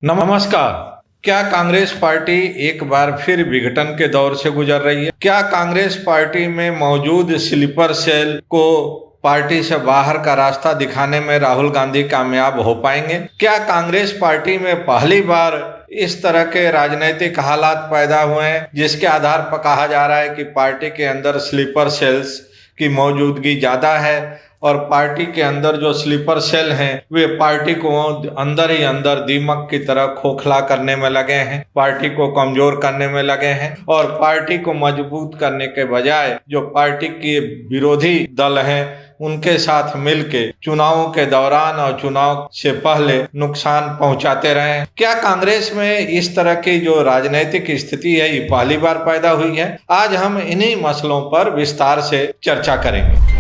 नमस्कार। क्या कांग्रेस पार्टी एक बार फिर विघटन के दौर से गुजर रही है? क्या कांग्रेस पार्टी में मौजूद स्लीपर सेल को पार्टी से बाहर का रास्ता दिखाने में राहुल गांधी कामयाब हो पाएंगे? क्या कांग्रेस पार्टी में पहली बार इस तरह के राजनीतिक हालात पैदा हुए हैं जिसके आधार पर कहा जा रहा है कि पार्टी के अंदर स्लीपर सेल्स की मौजूदगी ज्यादा है और पार्टी के अंदर जो स्लीपर सेल हैं वे पार्टी को अंदर ही अंदर दीमक की तरह खोखला करने में लगे हैं, पार्टी को कमजोर करने में लगे हैं और पार्टी को मजबूत करने के बजाय जो पार्टी के विरोधी दल हैं उनके साथ मिलके चुनावों के दौरान और चुनाव से पहले नुकसान पहुंचाते रहे हैं। क्या कांग्रेस में इस तरह की जो राजनीतिक स्थिति है ये पहली बार पैदा हुई है? आज हम इन्हीं मसलों पर विस्तार से चर्चा करेंगे।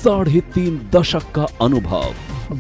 3.5 दशक का अनुभव,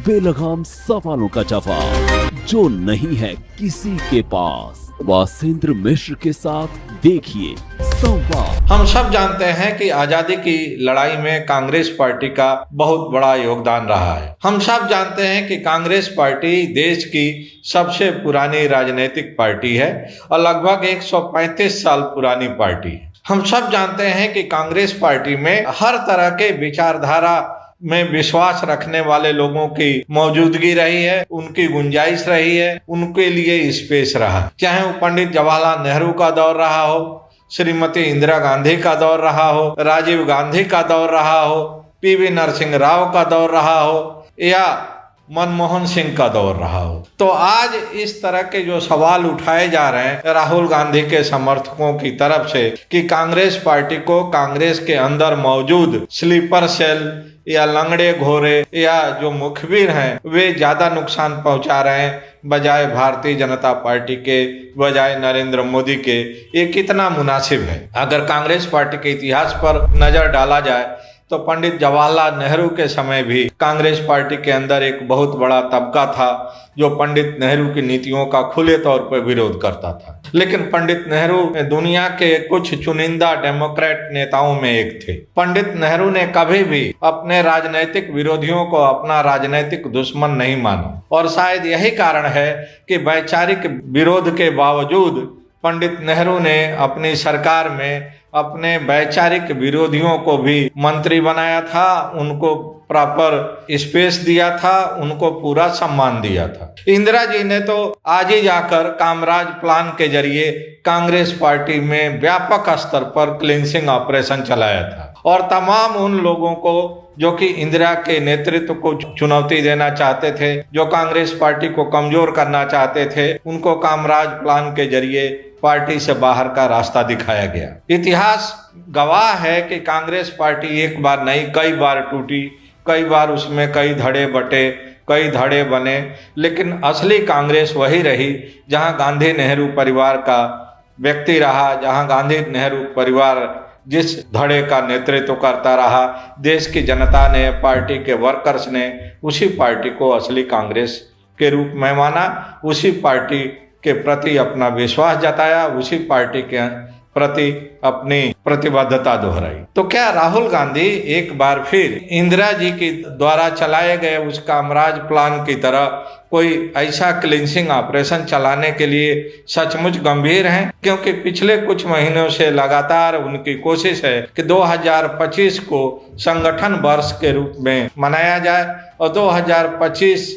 बेलगाम सवालों का जवाब जो नहीं है किसी के पास। वासेंद्र मिश्र के साथ देखिए संवाद। हम सब जानते हैं कि आजादी की लड़ाई में कांग्रेस पार्टी का बहुत बड़ा योगदान रहा है। हम सब जानते हैं कि कांग्रेस पार्टी देश की सबसे पुरानी राजनीतिक पार्टी है और लगभग 135 साल पुरानी पार्टी है। हम सब जानते हैं कि कांग्रेस पार्टी में हर तरह के विचारधारा में विश्वास रखने वाले लोगों की मौजूदगी रही है, उनकी गुंजाइश रही है, उनके लिए स्पेस रहा। चाहे वो पंडित जवाहरलाल नेहरू का दौर रहा हो, श्रीमती इंदिरा गांधी का दौर रहा हो, राजीव गांधी का दौर रहा हो, पीवी नरसिंह राव का दौर रहा हो या मनमोहन सिंह का दौर रहा हो। तो आज इस तरह के जो सवाल उठाए जा रहे हैं राहुल गांधी के समर्थकों की तरफ से कि कांग्रेस पार्टी को कांग्रेस के अंदर मौजूद स्लीपर सेल या लंगड़े घोड़े या जो मुखबिर हैं वे ज्यादा नुकसान पहुंचा रहे हैं बजाय भारतीय जनता पार्टी के, बजाय नरेंद्र मोदी के, ये कितना मुनासिब है? अगर कांग्रेस पार्टी के इतिहास पर नजर डाला जाए तो पंडित जवाहरलाल नेहरू के समय भी कांग्रेस पार्टी के अंदर एक बहुत बड़ा तबका था जो पंडित नेहरू की नीतियों का खुले तौर पर विरोध करता था। लेकिन पंडित नेहरू दुनिया के कुछ चुनिंदा डेमोक्रेट नेताओं में एक थे। पंडित नेहरू ने कभी भी अपने राजनीतिक विरोधियों को अपना राजनीतिक दुश्मन नहीं माना और शायद यही कारण है कि वैचारिक विरोध के बावजूद पंडित नेहरू ने अपनी सरकार में अपने वैचारिक विरोधियों को भी मंत्री बनाया था, उनको प्रॉपर स्पेस दिया था, उनको पूरा सम्मान दिया था। इंदिरा जी ने तो आज ही जाकर कामराज प्लान के जरिए कांग्रेस पार्टी में व्यापक स्तर पर क्लींसिंग ऑपरेशन चलाया था और तमाम उन लोगों को जो कि इंदिरा के नेतृत्व को चुनौती देना चाहते थे, जो कांग्रेस पार्टी को कमजोर करना चाहते थे, उनको कामराज प्लान के जरिए पार्टी से बाहर का रास्ता दिखाया गया। इतिहास गवाह है कि कांग्रेस पार्टी एक बार नहीं कई बार टूटी, कई बार उसमें कई धड़े बटे, कई धड़े बने, लेकिन असली कांग्रेस वही रही जहां गांधी नेहरू परिवार का व्यक्ति रहा, जहां गांधी नेहरू परिवार जिस धड़े का नेतृत्व करता रहा, देश की जनता ने, पार्टी के वर्कर्स ने उसी पार्टी को असली कांग्रेस के रूप में माना, उसी पार्टी के प्रति अपना विश्वास जताया, उसी पार्टी के प्रति अपनी प्रतिबद्धता दोहराई। तो क्या राहुल गांधी एक बार फिर इंदिरा जी के द्वारा चलाए गए उस कामराज प्लान की तरह कोई ऐसा क्लींसिंग ऑपरेशन चलाने के लिए सचमुच गंभीर हैं? क्योंकि पिछले कुछ महीनों से लगातार उनकी कोशिश है कि 2025 को संगठन वर्ष के रूप में मनाया जाए और 2025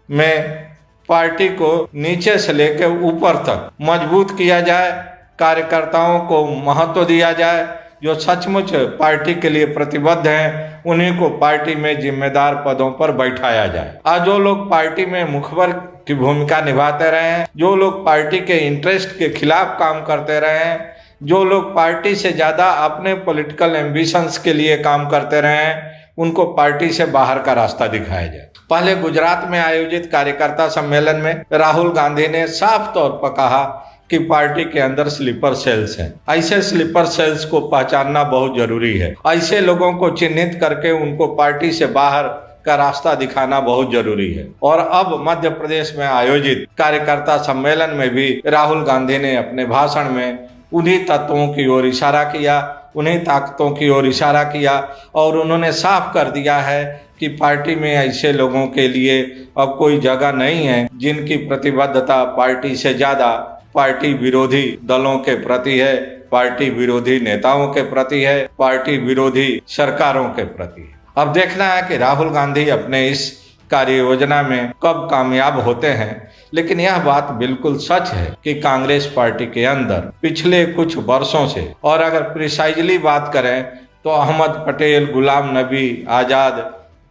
में पार्टी को नीचे से लेकर ऊपर तक मजबूत किया जाए, कार्यकर्ताओं को महत्व दिया जाए, जो सचमुच पार्टी के लिए प्रतिबद्ध हैं उन्हीं को पार्टी में जिम्मेदार पदों पर बैठाया जाए। आज जो लोग पार्टी में मुखबर की भूमिका निभाते रहे हैं, जो लोग पार्टी के इंटरेस्ट के खिलाफ काम करते रहे हैं, जो लोग पार्टी से ज्यादा अपने पॉलिटिकल एम्बिशंस के लिए काम करते रहे हैं, उनको पार्टी से बाहर का रास्ता दिखाया जाए। पहले गुजरात में आयोजित कार्यकर्ता सम्मेलन में राहुल गांधी ने साफ तौर पर कहा कि पार्टी के अंदर स्लीपर सेल्स हैं। ऐसे स्लीपर सेल्स को पहचानना बहुत जरूरी है। ऐसे लोगों को चिन्हित करके उनको पार्टी से बाहर का रास्ता दिखाना बहुत जरूरी है। और अब मध्य प्रदेश में आयोजित कार्यकर्ता सम्मेलन में भी राहुल गांधी ने अपने भाषण में उन्हीं तत्वों की ओर इशारा किया, उन्हीं ताकतों की ओर इशारा किया और उन्होंने साफ कर दिया है कि पार्टी में ऐसे लोगों के लिए अब कोई जगह नहीं है जिनकी प्रतिबद्धता पार्टी से ज्यादा पार्टी विरोधी दलों के प्रति है, पार्टी विरोधी नेताओं के प्रति है, पार्टी विरोधी सरकारों के प्रति है। अब देखना है कि राहुल गांधी अपने इस कार्य योजना में कब कामयाब होते हैं। लेकिन यह बात बिल्कुल सच है कि कांग्रेस पार्टी के अंदर पिछले कुछ वर्षों से, और अगर प्रिसाइजली बात करें तो अहमद पटेल, गुलाम नबी आजाद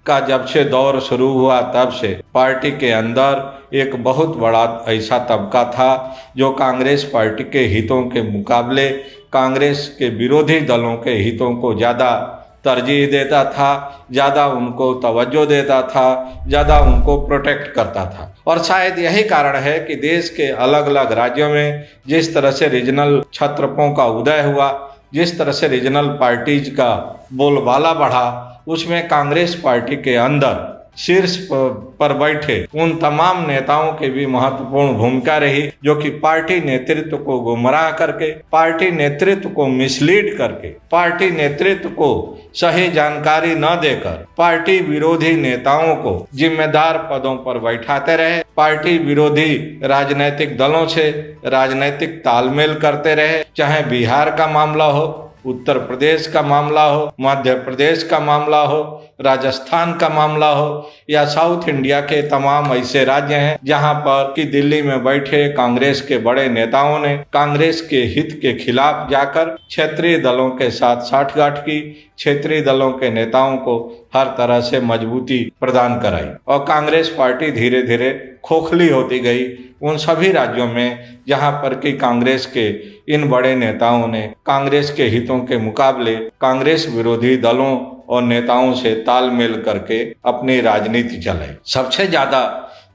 का जब से दौर शुरू हुआ तब से पार्टी के अंदर एक बहुत बड़ा ऐसा तबका था जो कांग्रेस पार्टी के हितों के मुकाबले कांग्रेस के विरोधी दलों के हितों को ज़्यादा तरजीह देता था, ज़्यादा उनको तवज्जो देता था, ज़्यादा उनको प्रोटेक्ट करता था। और शायद यही कारण है कि देश के अलग अलग राज्यों में जिस तरह से रीजनल छत्रपों का उदय हुआ, जिस तरह से रीजनल पार्टीज का बोलबाला बढ़ा, उसमें कांग्रेस पार्टी के अंदर शीर्ष पर बैठे उन तमाम नेताओं की भी महत्वपूर्ण भूमिका रही, जो कि पार्टी नेतृत्व को गुमराह करके, पार्टी नेतृत्व को मिसलीड करके, पार्टी नेतृत्व को सही जानकारी न देकर पार्टी विरोधी नेताओं को जिम्मेदार पदों पर बैठाते रहे, पार्टी विरोधी राजनीतिक दलों से राजनीतिक तालमेल करते रहे। चाहे बिहार का मामला हो, उत्तर प्रदेश का मामला हो, मध्य प्रदेश का मामला हो, राजस्थान का मामला हो, या साउथ इंडिया के तमाम ऐसे राज्य हैं जहां पर कि दिल्ली में बैठे कांग्रेस के बड़े नेताओं ने कांग्रेस के हित के खिलाफ जाकर क्षेत्रीय दलों के साथ साठगांठ की, क्षेत्रीय दलों के नेताओं को हर तरह से मजबूती प्रदान कराई और कांग्रेस पार्टी धीरे धीरे खोखली होती गई उन सभी राज्यों में जहां पर कि कांग्रेस के इन बड़े नेताओं ने कांग्रेस के हितों के मुकाबले कांग्रेस विरोधी दलों और नेताओं से तालमेल करके अपनी राजनीति चलाई। सबसे ज्यादा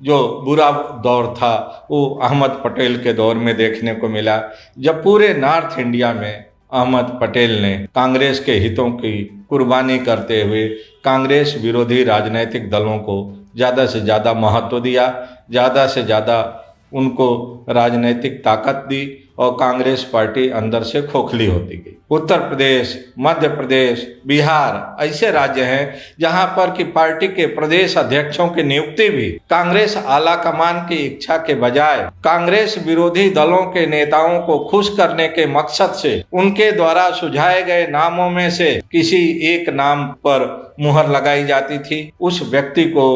जो बुरा दौर था वो अहमद पटेल के दौर में देखने को मिला, जब पूरे नॉर्थ इंडिया में अहमद पटेल ने कांग्रेस के हितों की कुर्बानी करते हुए कांग्रेस विरोधी राजनीतिक दलों को ज़्यादा से ज़्यादा महत्व दिया, ज़्यादा से ज़्यादा उनको राजनीतिक ताकत दी और कांग्रेस पार्टी अंदर से खोखली होती गई। उत्तर प्रदेश, मध्य प्रदेश, बिहार ऐसे राज्य हैं जहां पर कि पार्टी के प्रदेश अध्यक्षों की नियुक्ति भी कांग्रेस आला कमान की इच्छा के बजाय कांग्रेस विरोधी दलों के नेताओं को खुश करने के मकसद से उनके द्वारा सुझाए गए नामों में से किसी एक नाम पर मुहर लगाई जाती थी। उस व्यक्ति को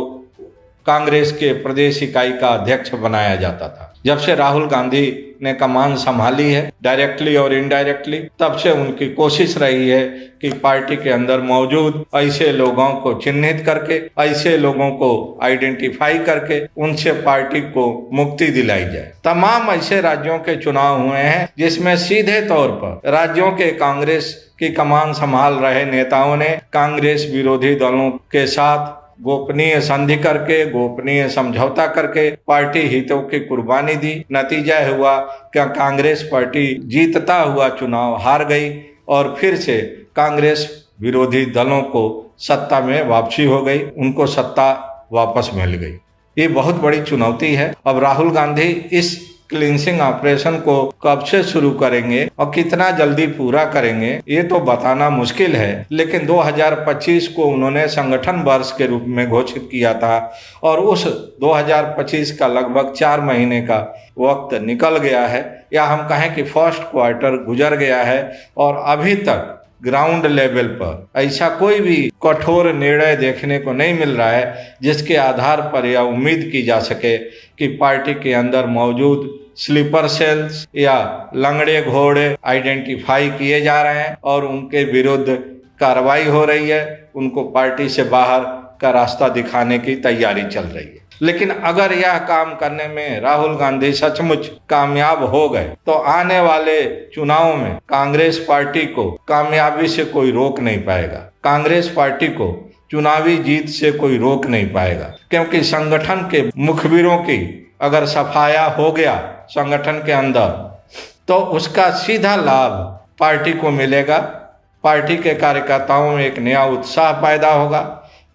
कांग्रेस के प्रदेश इकाई का अध्यक्ष बनाया जाता था। जब से राहुल गांधी ने कमान संभाली है डायरेक्टली और इनडायरेक्टली, तब से उनकी कोशिश रही है कि पार्टी के अंदर मौजूद ऐसे लोगों को चिन्हित करके, ऐसे लोगों को आइडेंटिफाई करके उनसे पार्टी को मुक्ति दिलाई जाए। तमाम ऐसे राज्यों के चुनाव हुए हैं जिसमें सीधे तौर पर राज्यों के कांग्रेस की कमान संभाल रहे नेताओं ने कांग्रेस विरोधी दलों के साथ गोपनीय संधि करके, गोपनीय समझौता करके पार्टी हितों की कुर्बानी दी। नतीजा हुआ कि कांग्रेस पार्टी जीतता हुआ चुनाव हार गई और फिर से कांग्रेस विरोधी दलों को सत्ता में वापसी हो गई, उनको सत्ता वापस मिल गई। ये बहुत बड़ी चुनौती है। अब राहुल गांधी इस क्लींसिंग ऑपरेशन को कब से शुरू करेंगे और कितना जल्दी पूरा करेंगे ये तो बताना मुश्किल है, लेकिन 2025 को उन्होंने संगठन वर्ष के रूप में घोषित किया था और उस 2025 का लगभग 4 महीने का वक्त निकल गया है, या हम कहें कि फर्स्ट क्वार्टर गुजर गया है और अभी तक ग्राउंड लेवल पर ऐसा कोई भी कठोर निर्णय देखने को नहीं मिल रहा है जिसके आधार पर यह उम्मीद की जा सके कि पार्टी के अंदर मौजूद स्लीपर सेल्स या लंगड़े घोड़े आइडेंटिफाई किए जा रहे हैं और उनके विरुद्ध कार्रवाई हो रही है, उनको पार्टी से बाहर का रास्ता दिखाने की तैयारी चल रही है। लेकिन अगर यह काम करने में राहुल गांधी सचमुच कामयाब हो गए तो आने वाले चुनावों में कांग्रेस पार्टी को कामयाबी से कोई रोक नहीं पाएगा, कांग्रेस पार्टी को चुनावी जीत से कोई रोक नहीं पाएगा, क्योंकि संगठन के मुखबिरों की अगर सफाया हो गया संगठन के अंदर तो उसका सीधा लाभ पार्टी को मिलेगा। पार्टी के कार्यकर्ताओं में एक नया उत्साह पैदा होगा,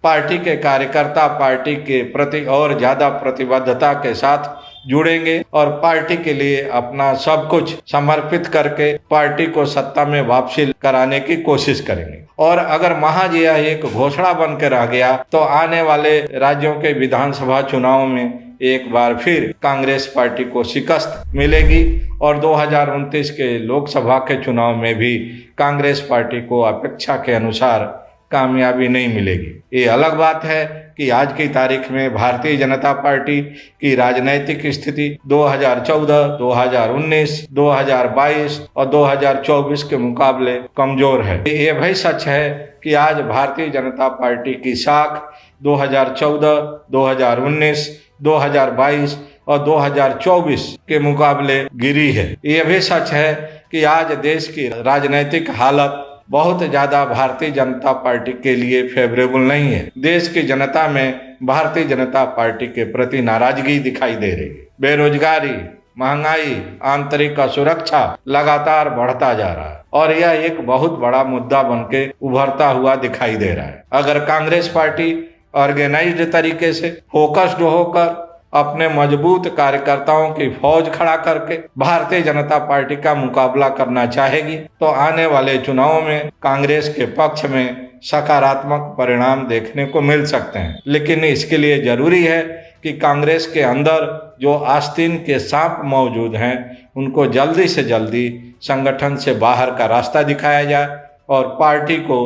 पार्टी के कार्यकर्ता पार्टी के प्रति और ज़्यादा प्रतिबद्धता के साथ जुड़ेंगे और पार्टी के लिए अपना सब कुछ समर्पित करके पार्टी को सत्ता में वापसी कराने की कोशिश करेंगे। और अगर महज यह एक घोषणा बन के रह गया तो आने वाले राज्यों के विधानसभा चुनाव में एक बार फिर कांग्रेस पार्टी को शिकस्त मिलेगी और 2029 के लोकसभा के चुनाव में भी कांग्रेस पार्टी को अपेक्षा के अनुसार कामयाबी नहीं मिलेगी। ये अलग बात है कि आज की तारीख में भारतीय जनता पार्टी की राजनीतिक स्थिति 2014, 2019, 2022 और 2024 के मुकाबले कमजोर है। ये भी सच है कि आज भारतीय जनता पार्टी की साख 2014, 2019, 2022 और 2024 के मुकाबले गिरी है। यह भी सच है कि आज देश की राजनीतिक हालत बहुत ज्यादा भारतीय जनता पार्टी के लिए फेवरेबल नहीं है। देश की जनता में भारतीय जनता पार्टी के प्रति नाराजगी दिखाई दे रही है। बेरोजगारी, महंगाई, आंतरिक असुरक्षा लगातार बढ़ता जा रहा है और यह एक बहुत बड़ा मुद्दा बनके उभरता हुआ दिखाई दे रहा है। अगर कांग्रेस पार्टी ऑर्गेनाइज्ड तरीके से फोकस्ड होकर अपने मजबूत कार्यकर्ताओं की फौज खड़ा करके भारतीय जनता पार्टी का मुकाबला करना चाहेगी तो आने वाले चुनावों में कांग्रेस के पक्ष में सकारात्मक परिणाम देखने को मिल सकते हैं। लेकिन इसके लिए जरूरी है कि कांग्रेस के अंदर जो आस्तीन के सांप मौजूद हैं उनको जल्दी से जल्दी संगठन से बाहर का रास्ता दिखाया जाए और पार्टी को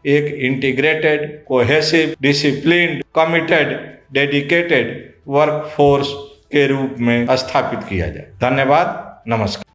एक integrated, cohesive, disciplined, committed, dedicated workforce के रूप में स्थापित किया जाए। धन्यवाद, नमस्कार।